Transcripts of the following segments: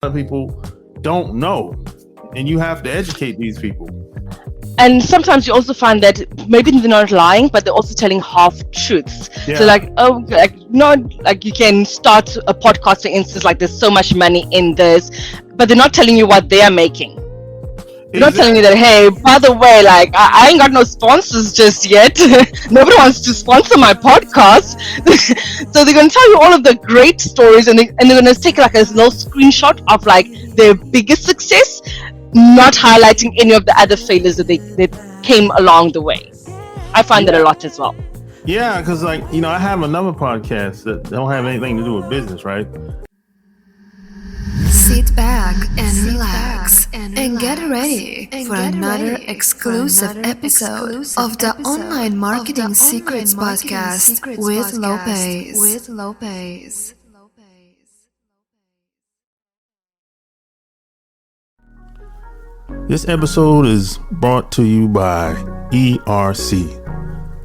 of people don't know, and you have to educate these people. And sometimes you also find that maybe they're not lying, but they're also telling half truths. Yeah. So you can start a podcast, for instance, like there's so much money in this, but they're not telling you what they are making. They're not telling you that, hey, by the way, like I ain't got no sponsors just yet. Nobody wants to sponsor my podcast. So they're going to tell you all of the great stories, and they're going to take like a little screenshot of like their biggest success, not highlighting any of the other failures that came along the way. I find that a lot as well. Yeah, because I have another podcast that don't have anything to do with business, right? Sit back and relax and get ready for another exclusive episode of the Online Marketing Secrets Podcast with Lopez. This episode is brought to you by ERC.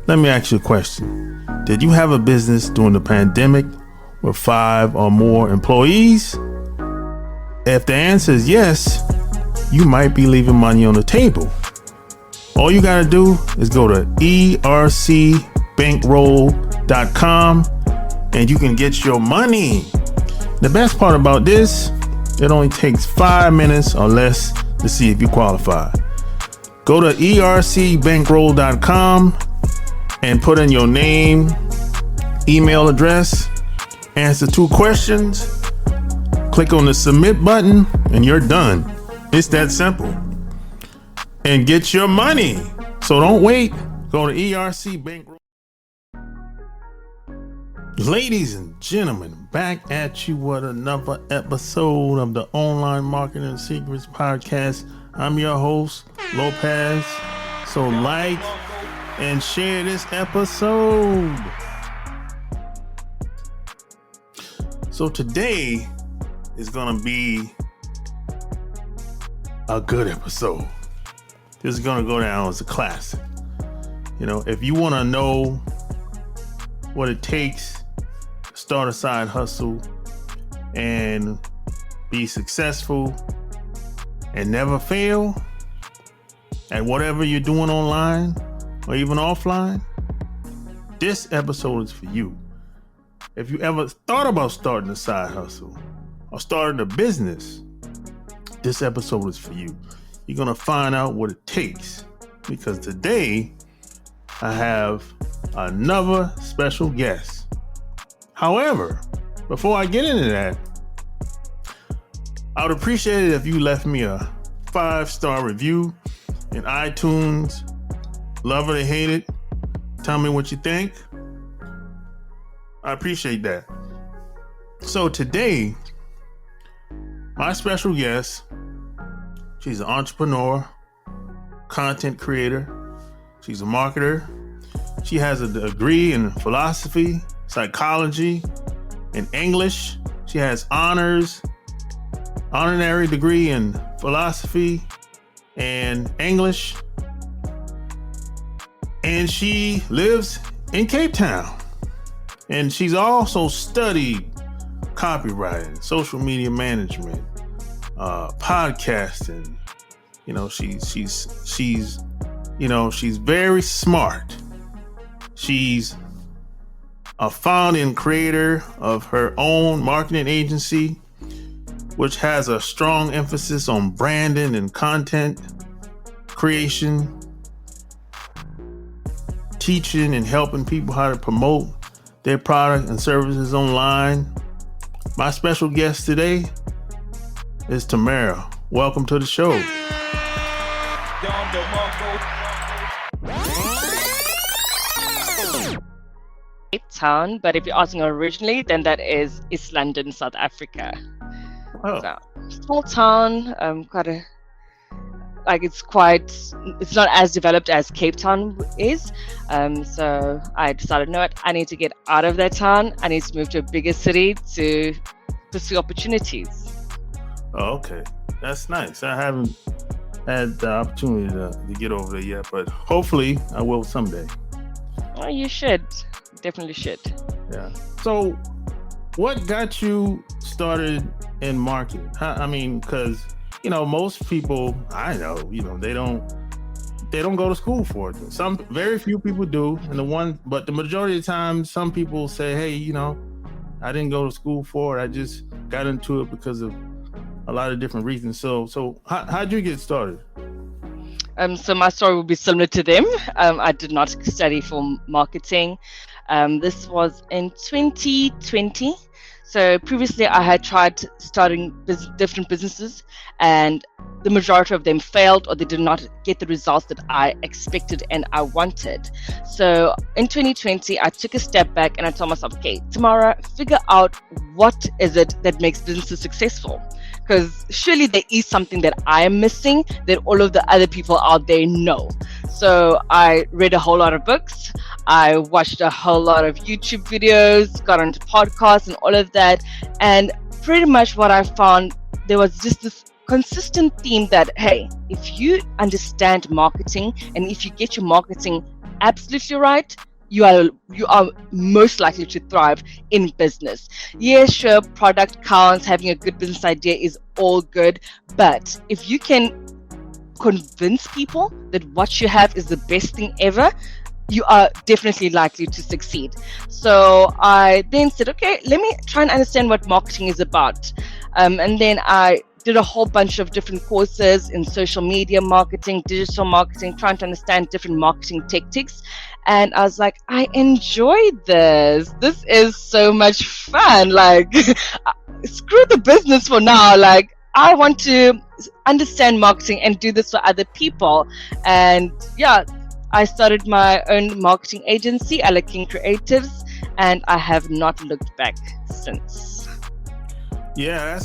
Let me ask you a question. Did you have a business during the pandemic with 5 or more employees? If the answer is yes, you might be leaving money on the table. All you gotta do is go to ercbankroll.com and you can get your money. The best part about this, it only takes 5 minutes or less to see if you qualify. Go to ercbankroll.com and put in your name, email address, answer 2 questions, click on the submit button, and you're done. It's that simple. And get your money. So don't wait. Go to ERC Bankroll. Ladies and gentlemen, back at you with another episode of the Online Marketing Secrets Podcast. I'm your host, Lopez. So like and share this episode. So today is gonna be a good episode. This is gonna go down as a classic. If you want to know what it takes to start a side hustle and be successful and never fail at whatever you're doing online or even offline, this episode is for you. If you ever thought about starting a side hustle or starting a business, this episode is for you. You're going to find out what it takes, because today I have another special guest. However, before I get into that, I would appreciate it if you left me a 5-star review in iTunes. Love it or hate it. Tell me what you think. I appreciate that. So today, my special guest, she's an entrepreneur, content creator. She's a marketer. She has a degree in philosophy, psychology, and English. She has honorary degree in philosophy and English. And she lives in Cape Town. And she's also studied copywriting, social media management, podcasting. She's very smart. She's a founding creator of her own marketing agency, which has a strong emphasis on branding and content creation, teaching and helping people how to promote their product and services online. My special guest today is Tamara. Welcome to the show. Cape Town, but if you're asking originally, then that is East London, South Africa. Oh. So, small town, it's not as developed as Cape Town is. So I decided, I need to get out of that town. I need to move to a bigger city to pursue opportunities. Oh, okay. That's nice. I haven't had the opportunity to get over there yet, but hopefully I will someday. Oh, you should. Definitely should. Yeah. So what got you started in marketing? I mean, because most people I know, they don't go to school for it. Very few people do, but the majority of the time, some people say, hey, I didn't go to school for it. I just got into it because of a lot of different reasons. So how'd you get started? So my story will be similar to them. I did not study for marketing. This was in 2020. So previously I had tried starting different businesses, and the majority of them failed, or they did not get the results that I expected and I wanted. So in 2020, I took a step back and I told myself, okay, Tamara, figure out what is it that makes businesses successful. Because surely there is something that I am missing that all of the other people out there know. So I read a whole lot of books. I watched a whole lot of YouTube videos, got onto podcasts and all of that. And pretty much what I found, there was just this consistent theme that, hey, if you understand marketing and if you get your marketing absolutely right, you are most likely to thrive in business. Yeah, sure, product counts, having a good business idea is all good, but if you can convince people that what you have is the best thing ever, you are definitely likely to succeed. So I then said, okay, let me try and understand what marketing is about. And then I did a whole bunch of different courses in social media marketing, digital marketing, trying to understand different marketing tactics. And I was like, I enjoy this. This is so much fun. Like, screw the business for now. Like, I want to understand marketing and do this for other people. And yeah, I started my own marketing agency, Alaking Creatives, and I have not looked back since. Yeah,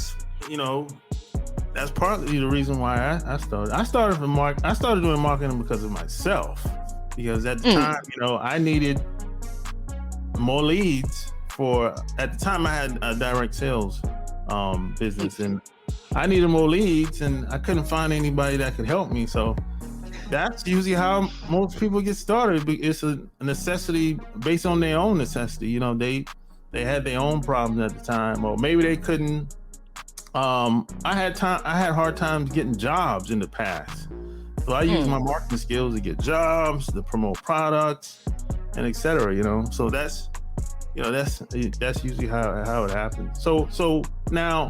that's partly the reason why I started. I started doing marketing because of myself. Because at the time, I needed more leads at the time I had a direct sales business, and I needed more leads, and I couldn't find anybody that could help me. So that's usually how most people get started. It's a necessity based on their own necessity. They had their own problems at the time, or maybe they couldn't. I had hard times getting jobs in the past. So I use my marketing skills to get jobs, to promote products, and etc. So that's usually how it happens. So now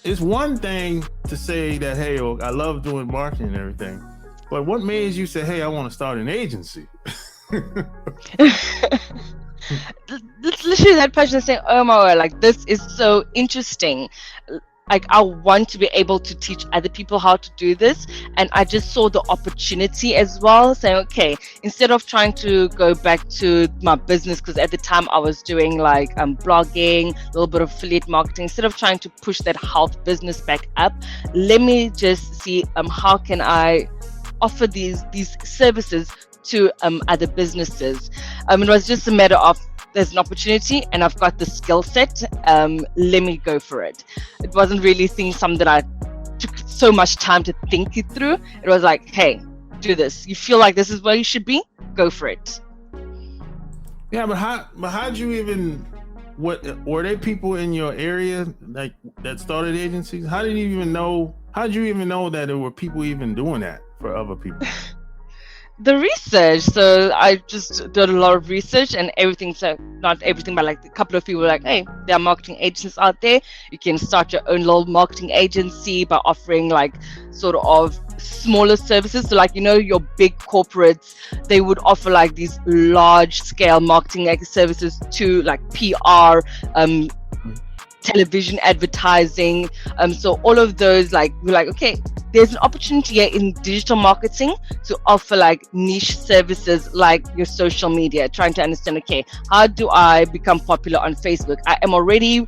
it's one thing to say that, hey, I love doing marketing and everything, but what made you say, hey, I want to start an agency? Literally that person saying, oh my God, like, this is so interesting. Like, I want to be able to teach other people how to do this. And I just saw the opportunity as well, saying, okay, instead of trying to go back to my business, because at the time I was doing like blogging, a little bit of affiliate marketing, instead of trying to push that health business back up, let me just see how can I offer these services to other businesses. It was just a matter of, there's an opportunity and I've got the skill set, let me go for it. It wasn't really something that I took so much time to think it through. It was like, hey, do this. You feel like this is where you should be? Go for it. Yeah, but how'd you even, were there people in your area like that started agencies? How'd you even know that there were people even doing that for other people? The research. So I just did a lot of research and everything. So not everything, but like a couple of people were like, hey, there are marketing agencies out there. You can start your own little marketing agency by offering like sort of smaller services. So like, your big corporates, they would offer like these large scale marketing services to like PR, television advertising. So all of those, like, we're like, okay, there's an opportunity here in digital marketing to offer like niche services like your social media, trying to understand, okay, how do I become popular on Facebook? I am already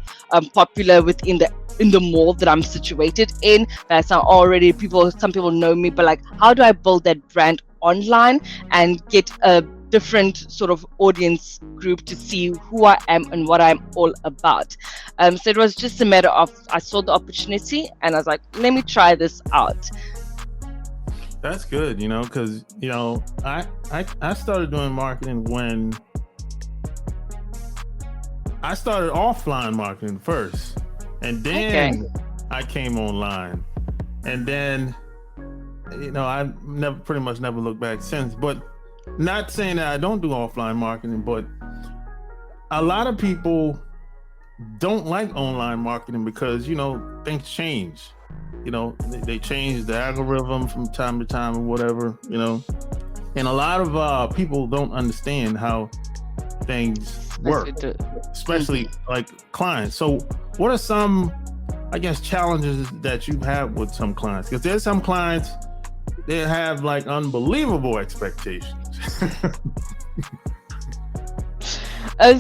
popular in the mall that I'm situated in. That's some people know me, but like, how do I build that brand online and get a different sort of audience group to see who I am and what I'm all about? So it was just a matter of, I saw the opportunity and I was like, let me try this out. That's good, because I started doing marketing when I started offline marketing first, And then I came online, and then, I pretty much never looked back since. But not saying that I don't do offline marketing, but a lot of people don't like online marketing because, things change. They change the algorithm from time to time or whatever, and a lot of people don't understand how things work, especially like clients. So what are some, I guess, challenges that you have with some clients? Because there's some clients that have like unbelievable expectations.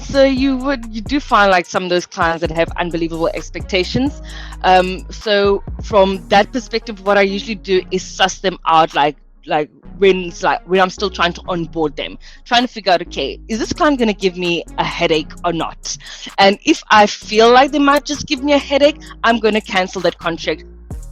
So you do find like some of those clients that have unbelievable expectations. So from that perspective, what I usually do is suss them out, like when I'm still trying to onboard them, trying to figure out, okay, is this client going to give me a headache or not? And if I feel like they might just give me a headache, I'm going to cancel that contract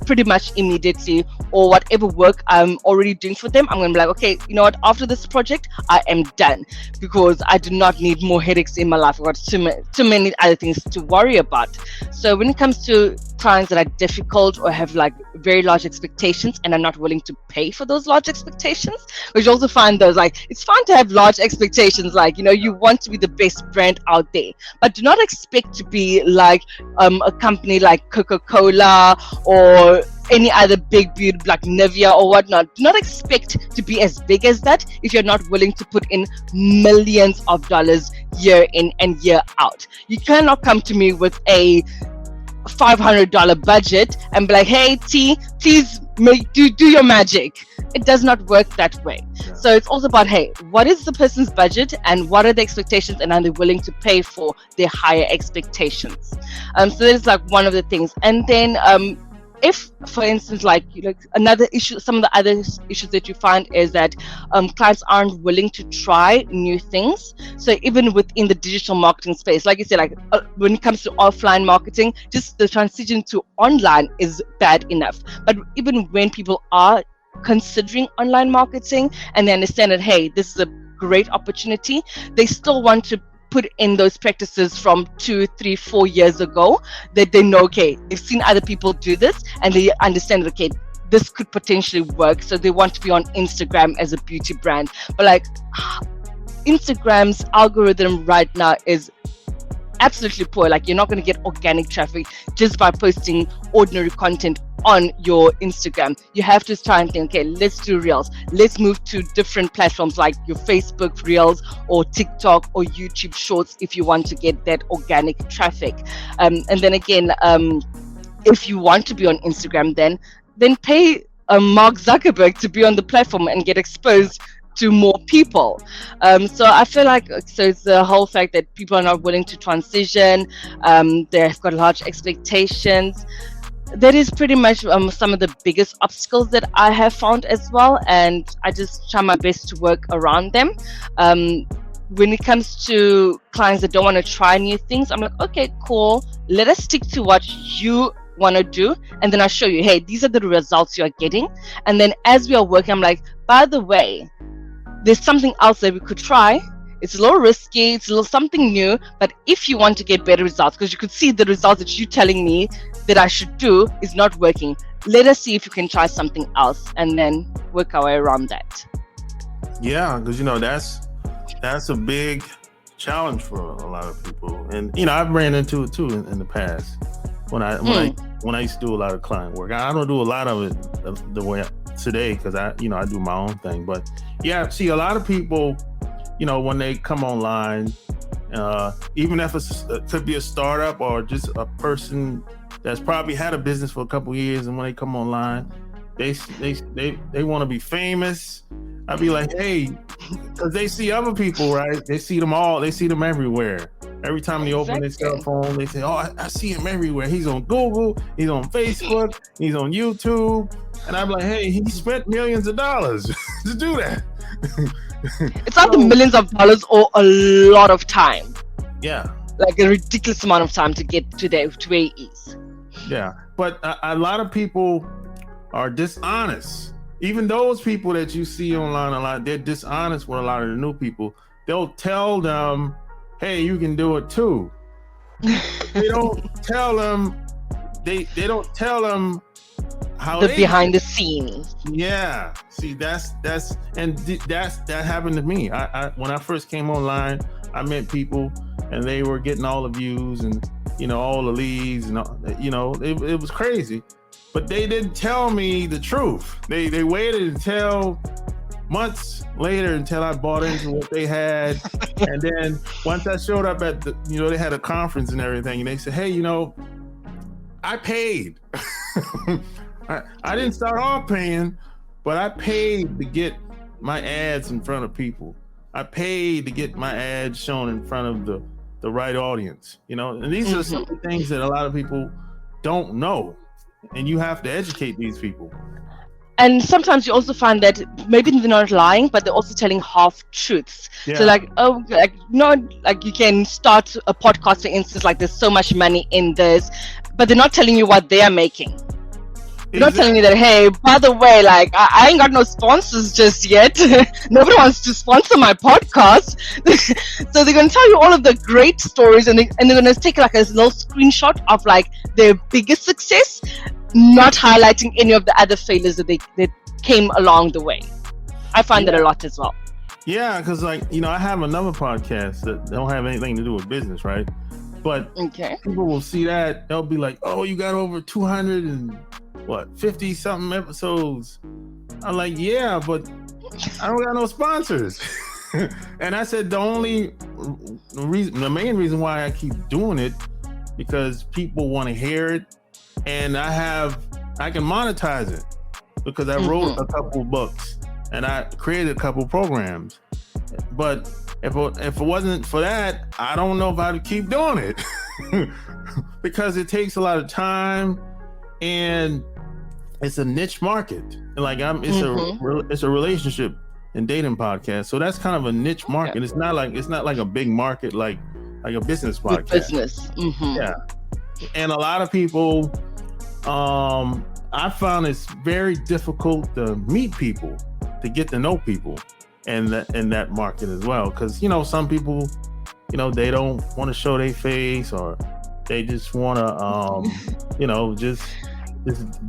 pretty much immediately, or whatever work I'm already doing for them, I'm going to be like, okay, you know what, after this project, I am done, because I do not need more headaches in my life. I've got too many other things to worry about. So when it comes to clients that are difficult or have like very large expectations and are not willing to pay for those large expectations, which also find those, like, it's fine to have large expectations, like, you want to be the best brand out there, but do not expect to be like a company like Coca-Cola or any other big beauty like Nivea or whatnot. Do not expect to be as big as that if you're not willing to put in millions of dollars year in and year out. You cannot come to me with a $500 budget and be like, hey T, please do your magic. It does not work that way. Yeah. So it's also about, hey, what is the person's budget and what are the expectations, and are they willing to pay for their higher expectations? So that's like one of the things. And then if, for instance, like another issue, some of the other issues that you find is that clients aren't willing to try new things. So even within the digital marketing space, like you said, like when it comes to offline marketing, just the transition to online is bad enough. But even when people are considering online marketing and they understand that, hey, this is a great opportunity, they still want to put in those practices from 2, 3, 4 years ago, that they know, okay, they've seen other people do this and they understand, okay, this could potentially work. So they want to be on Instagram as a beauty brand. But like Instagram's algorithm right now is absolutely poor. Like, you're not going to get organic traffic just by posting ordinary content on your Instagram. You have to try and think, okay, let's do reels. Let's move to different platforms like your Facebook reels or TikTok or YouTube shorts if you want to get that organic traffic. And then again, if you want to be on Instagram, then pay Mark Zuckerberg to be on the platform and get exposed to more people. So I feel like, so it's the whole fact that people are not willing to transition, they've got large expectations. That is pretty much some of the biggest obstacles that I have found as well, and I just try my best to work around them. When it comes to clients that don't want to try new things, I'm like, okay, cool, let us stick to what you want to do, and then I'll show you, hey, these are the results you are getting. And then as we are working, I'm like, by the way, there's something else that we could try. It's a little risky, it's a little something new, but if you want to get better results, because you could see the results that you're telling me that I should do is not working, let us see if you can try something else, and then work our way around that. Yeah, because that's a big challenge for a lot of people, and I've ran into it too in the past when I used to do a lot of client work. I don't do a lot of it the way today because I do my own thing, but yeah, see, a lot of people, when they come online, even if it could be a startup or just a person that's probably had a business for a couple years, and when they come online, they want to be famous. I'd be like, hey, because they see other people, right? They see them everywhere. Every time they open their cell phone, they say, oh, I see him everywhere. He's on Google, he's on Facebook, he's on YouTube. And I'm like, hey, he spent millions of dollars to do that. It's not the millions of dollars or a lot of time. Yeah. Like a ridiculous amount of time to get to where he is. Yeah. But a lot of people are dishonest. Even those people that you see online a lot, they're dishonest with a lot of the new people. They'll tell them, hey, you can do it too. They don't tell them, they don't tell them how The they behind the scenes. Yeah, see, that happened to me. I when I first came online, I met people, and they were getting all the views and all the leads, and it was crazy. But they didn't tell me the truth. They waited until months later until I bought into what they had, and then once I showed up at the, they had a conference and everything, and they said, hey, I paid. I didn't start off paying, but I paid to get my ads in front of people. I paid to get my ads shown in front of the right audience, and these are some of the things that a lot of people don't know, and you have to educate these people. And sometimes you also find that maybe they're not lying, but they're also telling half truths. Yeah. So you can start a podcast, for instance, like there's so much money in this, but they're not telling you what they are making. They're not telling you that, hey, by the way, like I ain't got no sponsors just yet. Nobody wants to sponsor my podcast. So they're going to tell you all of the great stories, and they're going to take like a little screenshot of like their biggest success, not highlighting any of the other failures that came along the way. I find that a lot as well. Yeah, because I have another podcast that don't have anything to do with business, right? But people will see that, they'll be like, oh, you got over 250 something episodes. I'm like, yeah, but I don't got no sponsors. And I said the main reason why I keep doing it, because people want to hear it, and I can monetize it because I wrote a couple books and I created a couple programs. But if it wasn't for that, I don't know if I'd keep doing it because it takes a lot of time, and it's a niche market. Like it's a relationship and dating podcast, so that's kind of a niche market. It's not like a big market like a business podcast. Business. Yeah, and a lot of people, I found it's very difficult to meet people, to get to know people in that market as well, because some people, they don't want to show their face, or they just want to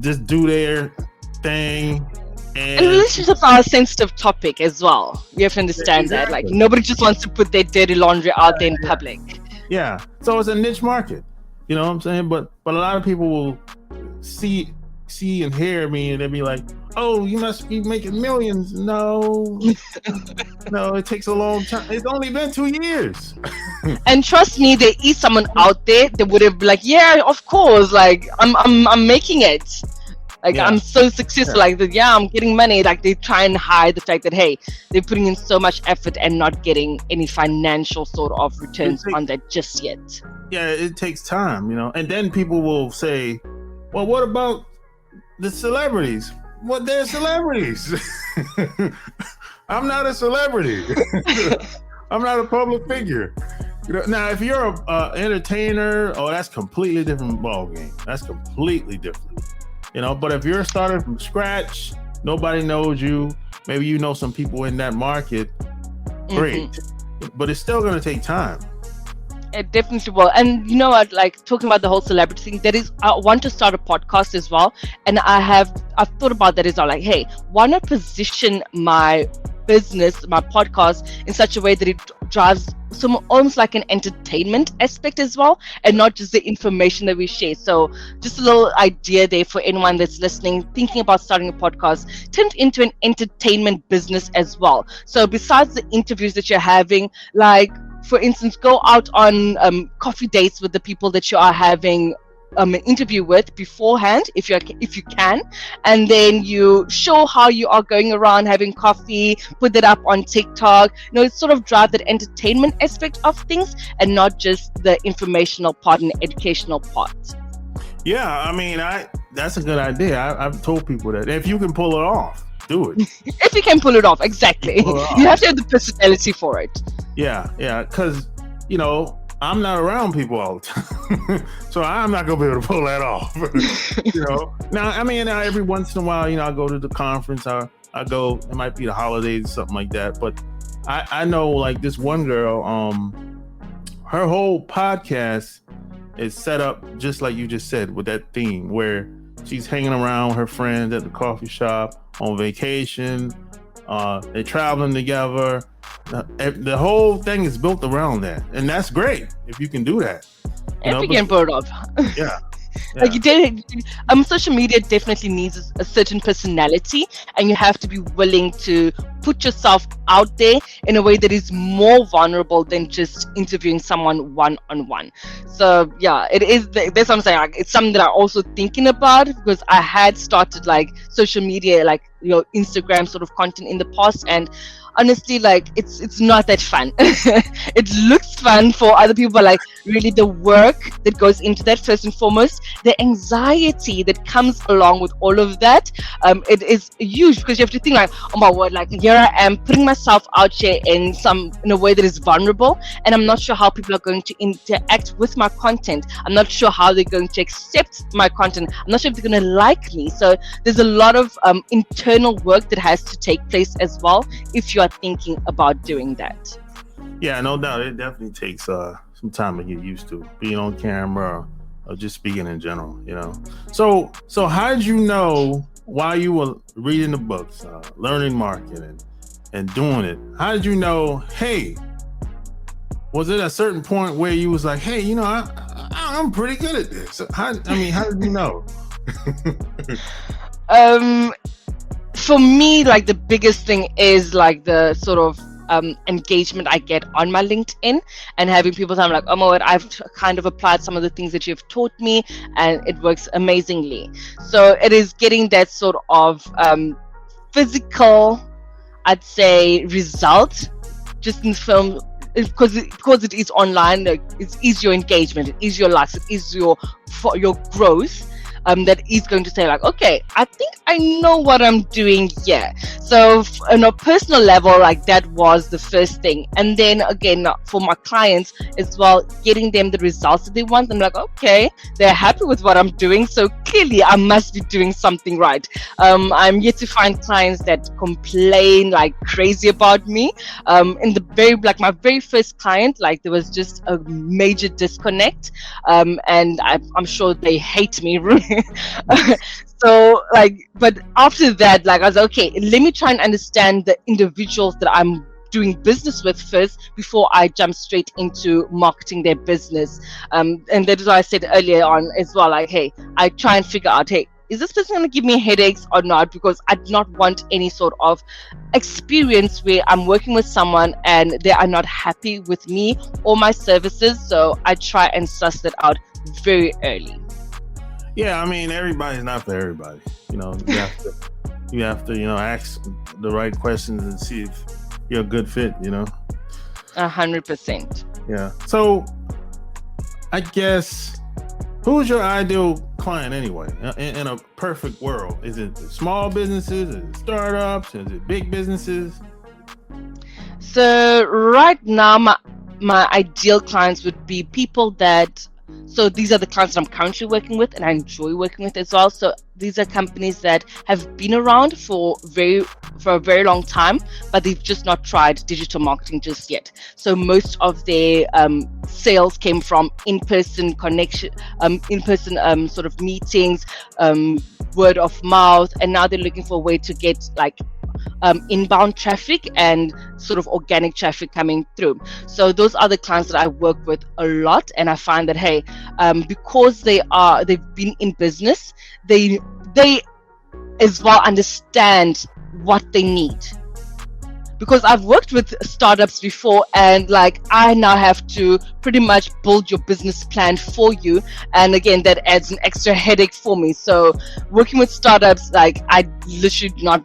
just do their thing. And relationships are a sensitive topic as well. You have to understand that. Like nobody just wants to put their dirty laundry out there in public. Yeah, so it's a niche market. You know what I'm saying? But a lot of people will see and hear me, and they'll be like, oh, you must be making millions. No, it takes a long time. It's only been 2 years. And trust me, there is someone out there that would have been like, yeah, of course, like I'm making it. Like I'm so successful, like I'm getting money. Like they try and hide the fact that, hey, they're putting in so much effort and not getting any financial sort of returns on that just yet. Yeah, it takes time, and then people will say, well, what about the celebrities? Well, they're celebrities. I'm not a celebrity. I'm not a public figure. Now, if you're an entertainer, that's completely different ballgame. That's completely different. But if you're starting from scratch, nobody knows you. Maybe you know some people in that market. Great, but it's still going to take time. It definitely will. And you know what, like talking about the whole celebrity thing, I want to start a podcast as well. And I've thought about that as well. Like, hey, why not position my business, my podcast, in such a way that it drives almost like an entertainment aspect as well, and not just the information that we share. So just a little idea there for anyone that's listening, thinking about starting a podcast, turn it into an entertainment business as well. So besides the interviews that you're having, like for instance, go out on coffee dates with the people that you are having an interview with beforehand, if you can, and then you show how you are going around having coffee, put that up on TikTok. It's sort of drive that entertainment aspect of things, and not just the informational part and the educational part. Yeah, I mean, that's a good idea. I've told people that if you can pull it off, do it. If you can pull it off, exactly. You have to have the personality for it. Yeah, because I'm not around people all the time, so I'm not gonna be able to pull that off. Now, I mean, every once in a while, I go to the conference. I go. It might be the holidays or something like that. But I know, like this one girl, her whole podcast is set up just like you just said with that theme where she's hanging around with her friends at the coffee shop on vacation. They're traveling together. The whole thing is built around that, and that's great if you can do that. If you can pull it off. Yeah. Like social media definitely needs a certain personality, and you have to be willing to put yourself out there in a way that is more vulnerable than just interviewing someone one-on-one. So yeah, it is. That's what I'm saying. Like, it's something that I'm also thinking about, because I had started like social media, like Instagram sort of content in the past, and honestly, like it's not that fun. It looks fun for other people, but like really the work that goes into that, first and foremost, the anxiety that comes along with all of that, it is huge, because you have to think like, oh my word, like here I am putting myself out here in a way that is vulnerable, and I'm not sure how people are going to interact with my content. I'm not sure how they're going to accept my content. I'm not sure if they're going to like me. So there's a lot of internal work that has to take place as well if you are thinking about doing that. Yeah, no doubt. It definitely takes some time to get used to being on camera or just speaking in general, So how did you know while you were reading the books, learning marketing and doing it, how did you know, hey, was it a certain point where you was like, hey, I'm pretty good at this? How did you know? For me, like the biggest thing is like the sort of engagement I get on my LinkedIn, and having people tell me like, oh my word, I've kind of applied some of the things that you've taught me and it works amazingly. So it is getting that sort of physical, I'd say, result just in film, because it is online. Like, it is your engagement, it is your likes, it is your growth. That is going to say like, okay, I think I know what I'm doing here. So on a personal level, like that was the first thing. And then again, for my clients as well, getting them the results that they want. I'm like, okay, they're happy with what I'm doing, so clearly I must be doing something right. I'm yet to find clients that complain like crazy about me. In the my very first client, like there was just a major disconnect, and I'm sure they hate me. So like, but after that, like I was like, okay, let me try and understand the individuals that I'm doing business with first before I jump straight into marketing their business. And that is why I said earlier on as well, like, hey, I try and figure out, hey, is this person going to give me headaches or not? Because I do not want any sort of experience where I'm working with someone and they are not happy with me or my services. So I try and suss that out very early. Yeah, everybody's not for everybody. You have to ask the right questions and see if you're a good fit. 100%. Yeah. So, I guess, who's your ideal client anyway? In a perfect world, is it small businesses? Is it startups? Is it big businesses? So right now, my ideal clients would be people that. So these are the clients that I'm currently working with and I enjoy working with as well. So these are companies that have been around for a very long time, but they've just not tried digital marketing just yet. So most of their sales came from in-person connection, in-person sort of meetings, word of mouth, and now they're looking for a way to get like inbound traffic and sort of organic traffic coming through. So those are the clients that I work with a lot, and I find that hey, because they've been in business, they as well understand what they need. Because I've worked with startups before, and like I now have to pretty much build your business plan for you, and again that adds an extra headache for me. So working with startups, like I literally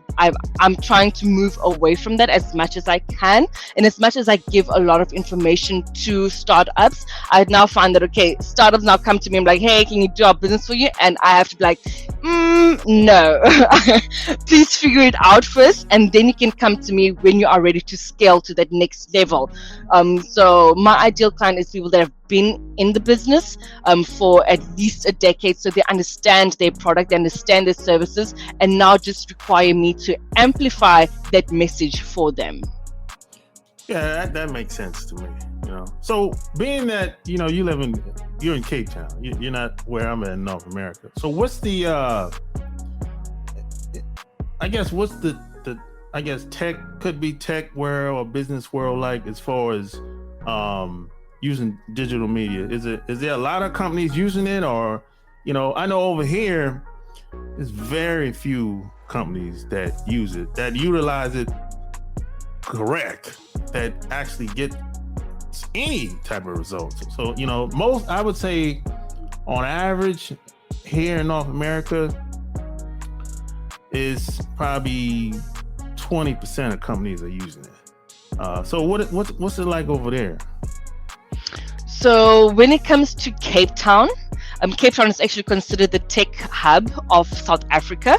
I'm trying to move away from that as much as I can, and as much as I give a lot of information to startups, I now find that okay, startups now come to me, I'm like, hey, can you do our business for you? And I have to be like, no, please figure it out first, and then you can come to me when you are ready to scale to that next level. So my ideal client is people that have been in the business for at least a decade, so they understand their product, they understand their services, and now just require me to amplify that message for them. Yeah, that makes sense to me. So being that you you're in Cape Town, you're not where I'm at in North America. So what's the tech could be tech world or business world like as far as using digital media? Is there a lot of companies using it, or I know over here there's very few companies that use it, that utilize it correct, that actually get any type of results. So most, I would say on average here in North America is probably 20% of companies are using it. So what's it like over there? So when it comes to Cape Town, Cape Town is actually considered the tech hub of South Africa.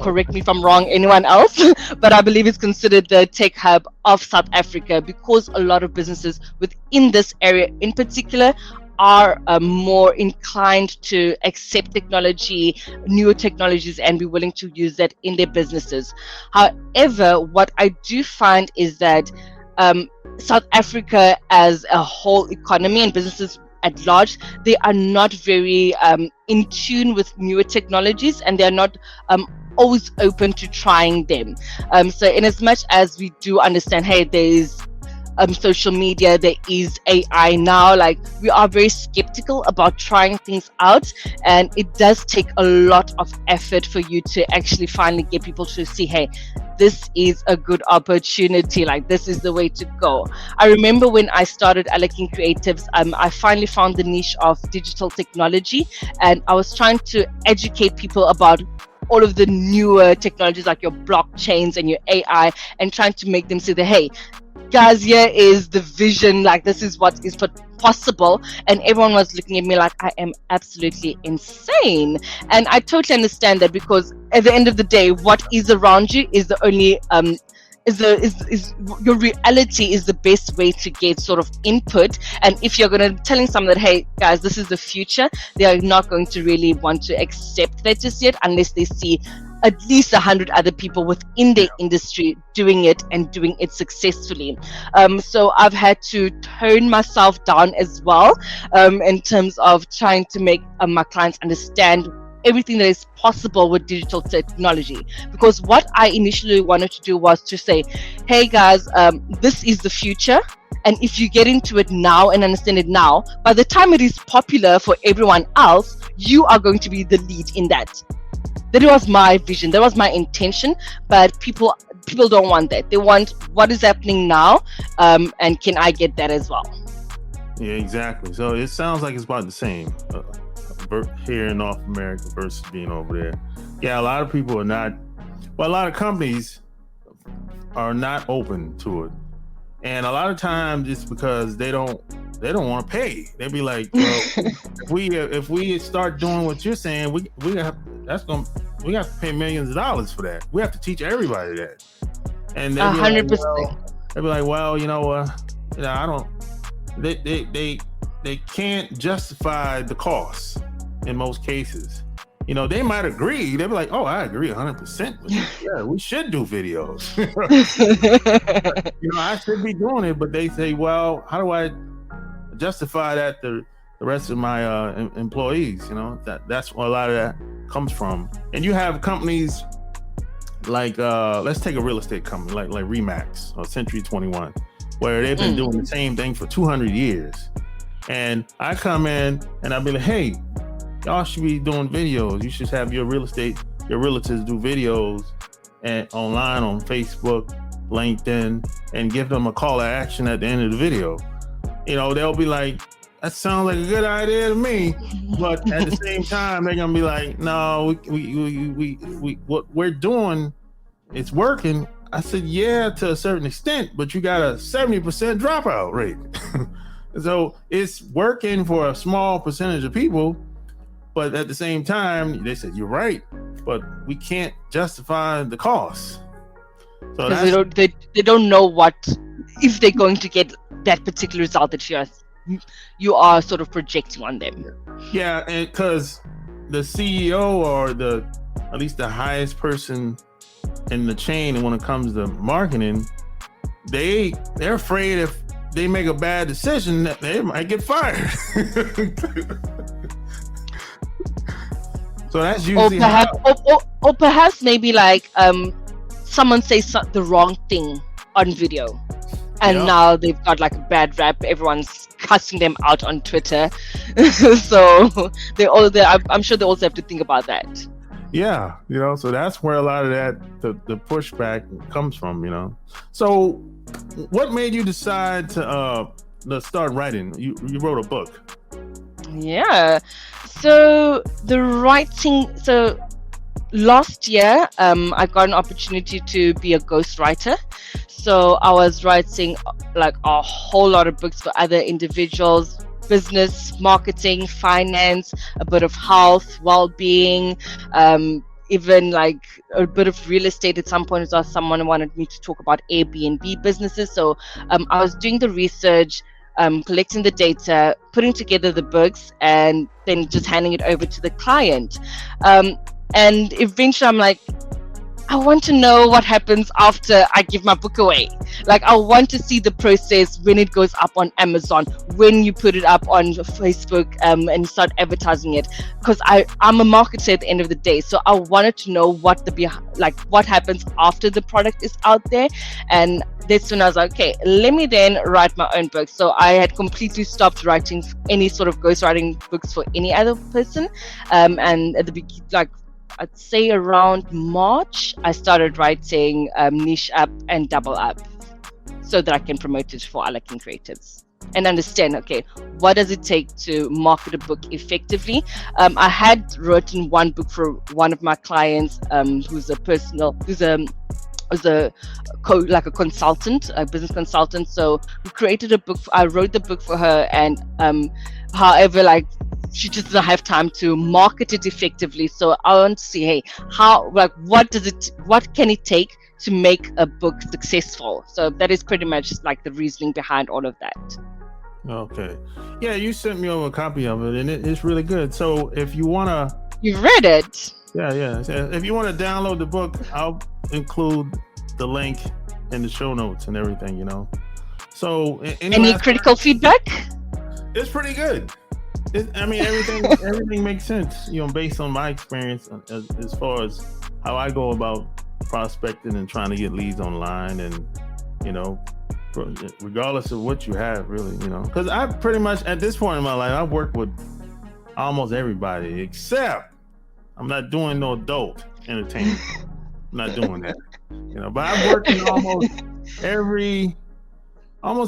Correct me if I'm wrong, anyone else, but I believe it's considered the tech hub of South Africa because a lot of businesses within this area in particular are more inclined to accept technology, newer technologies, and be willing to use that in their businesses. However, what I do find is that South Africa as a whole economy and businesses at large, they are not very in tune with newer technologies, and they're not always open to trying them. So in as much as we do understand, hey, there's social media, there is AI now, like we are very skeptical about trying things out, and it does take a lot of effort for you to actually finally get people to see, hey, this is a good opportunity, like this is the way to go. I remember when I started Alaking Creatives, I finally found the niche of digital technology, and I was trying to educate people about all of the newer technologies like your blockchains and your AI, and trying to make them see that, hey guys, here is the vision, like this is what is possible. And everyone was looking at me like I am absolutely insane, and I totally understand that, because at the end of the day, what is around you is the only is your reality is the best way to get sort of input. And if you're going to telling someone that, hey guys, this is the future, they are not going to really want to accept that just yet unless they see at least 100 other people within their industry doing it and doing it successfully. So I've had to tone myself down as well, in terms of trying to make my clients understand everything that is possible with digital technology. Because what I initially wanted to do was to say, hey guys, this is the future. And if you get into it now and understand it now, by the time it is popular for everyone else, you are going to be the lead in that. That was my vision, that was my intention, but people don't want that. They want what is happening now, and can I get that as well? Yeah, exactly. So it sounds like it's about the same here in North America versus being over there. Yeah, a lot of people are not, well, a lot of companies are not open to it. And a lot of times it's because they don't want to pay. They'll be like, well, if we start doing what you're saying, we have to pay millions of dollars for that. We have to teach everybody that. And they'll be 100%. They'll be like, well, I don't. They can't justify the cost in most cases. They might agree. They'll be like, oh, I agree 100%. Yeah, we should do videos. I should be doing it. But they say, well, how do I justify that the rest of my employees? That's where a lot of that comes from. And you have companies like, let's take a real estate company like Remax or Century 21, where they've been doing the same thing for 200 years. And I come in and I'll be like, hey, y'all should be doing videos. You should have your realtors do videos and online on Facebook, LinkedIn, and give them a call to action at the end of the video. They'll be like, that sounds like a good idea to me. But at the same time, they're gonna be like, no, we what we're doing, it's working. I said, yeah, to a certain extent, but you got a 70% dropout rate. So it's working for a small percentage of people. But at the same time, they said, you're right, but we can't justify the cost. So they don't know what, if they're going to get that particular result that you are sort of projecting on them. Yeah, and because the CEO or at least the highest person in the chain when it comes to marketing, they're afraid if they make a bad decision, they might get fired. So that's usually or perhaps maybe like someone says the wrong thing on video, and now they've got like a bad rap. Everyone's cussing them out on Twitter. So I'm sure they also have to think about that. Yeah, so that's where a lot of that the pushback comes from. So what made you decide to start writing? You wrote a book. Yeah. So last year, I got an opportunity to be a ghostwriter. So I was writing like a whole lot of books for other individuals, business, marketing, finance, a bit of health, well-being, even like a bit of real estate. At some point, someone wanted me to talk about Airbnb businesses. So I was doing the research, collecting the data, putting together the books, and then just handing it over to the client. And eventually I'm like, I want to know what happens after I give my book away. Like, I want to see the process when it goes up on Amazon, when you put it up on Facebook, and start advertising it. Because I'm a marketer at the end of the day, so I wanted to know what happens after the product is out there. And that's when I was like, okay, let me then write my own book. So I had completely stopped writing any sort of ghostwriting books for any other person. And at the beginning, like, I'd say around March, I started writing Niche Up and Double Up so that I can promote it for Alaking Creatives and understand, okay, what does it take to market a book effectively? I had written one book for one of my clients who's a consultant, a business consultant. So we created a book. I wrote the book for her, and however, like, she just doesn't have time to market it effectively. So I want to see, hey, what can it take to make a book successful? So that is pretty much like the reasoning behind all of that. Okay. Yeah, you sent me over a copy of it, and it's really good. So if you want to... You've read it? Yeah. If you want to download the book, I'll include the link in the show notes and everything, So any critical feedback? It's pretty good. Everything makes sense, based on my experience as far as how I go about prospecting and trying to get leads online, and regardless of what you have, really, because I pretty much at this point in my life, I've worked with almost everybody, except I'm not doing no adult entertainment. I'm not doing that, but I've worked in almost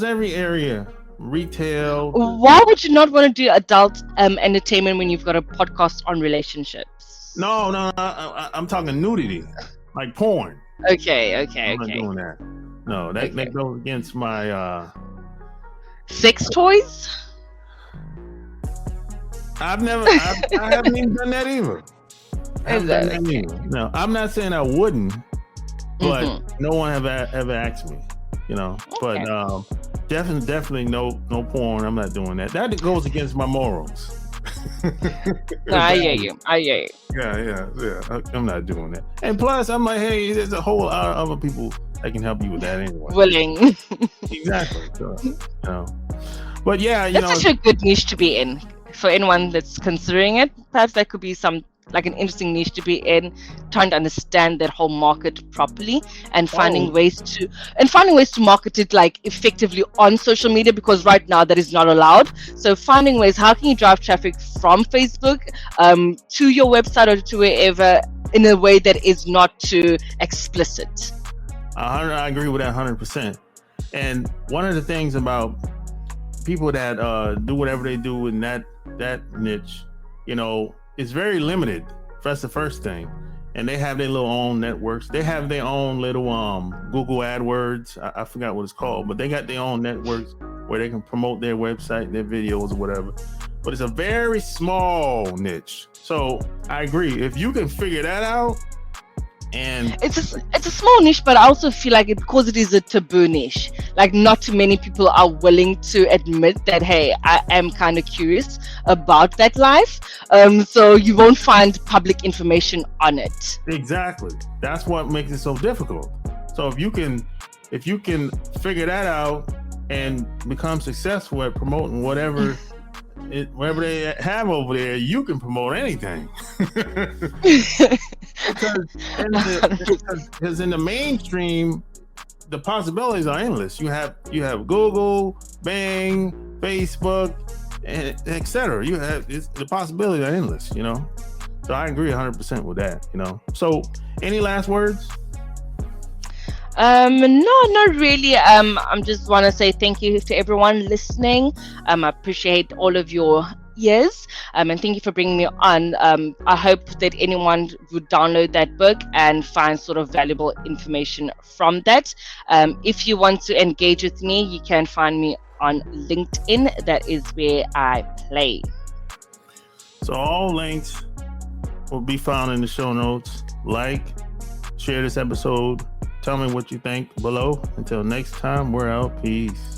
every area. Retail. Why would you not want to do adult entertainment when you've got a podcast on relationships? No, I'm talking nudity, like porn. Okay. I'm not doing that. No, that goes against my sex toys. I haven't even done that either. No, I'm not saying I wouldn't, but no one ever asked me, but definitely no porn. I'm not doing that. That goes against my morals. I hear you. Yeah. I'm not doing that. And plus, I'm like, hey, there's a whole lot of other people that can help you with that anyway. Willing. Exactly. So, but yeah, that's such a good niche to be in for anyone that's considering it. Perhaps that could be an interesting niche to be in, trying to understand that whole market properly and finding ways to market it like effectively on social media, because right now that is not allowed. So finding ways, how can you drive traffic from Facebook to your website or to wherever in a way that is not too explicit. I agree with that 100%. And one of the things about people that do whatever they do in that niche, it's very limited. That's the first thing. And they have their little own networks. They have their own little Google AdWords. I forgot what it's called, but they got their own networks where they can promote their website, their videos or whatever. But it's a very small niche. So I agree. If you can figure that out, and it's a small niche, but I also feel like because it is a taboo niche, like not too many people are willing to admit that, hey, I am kind of curious about that life. So you won't find public information on it. Exactly. That's what makes it so difficult. So if you can figure that out and become successful at promoting whatever they have over there. You can promote anything. because in the mainstream, the possibilities are endless. You have Google, Bing, Facebook, and etc. The possibilities are endless, you know. So I agree 100% with that, you know. So any last words? No, not really. I'm just want to say thank you to everyone listening. I appreciate all of your ears. And thank you for bringing me on. I hope that anyone would download that book and find sort of valuable information from that. If you want to engage with me, you can find me on LinkedIn. That is where I play. So all links will be found in the show notes. Like, share this episode. Tell me what you think below. Until next time, we're out. Peace.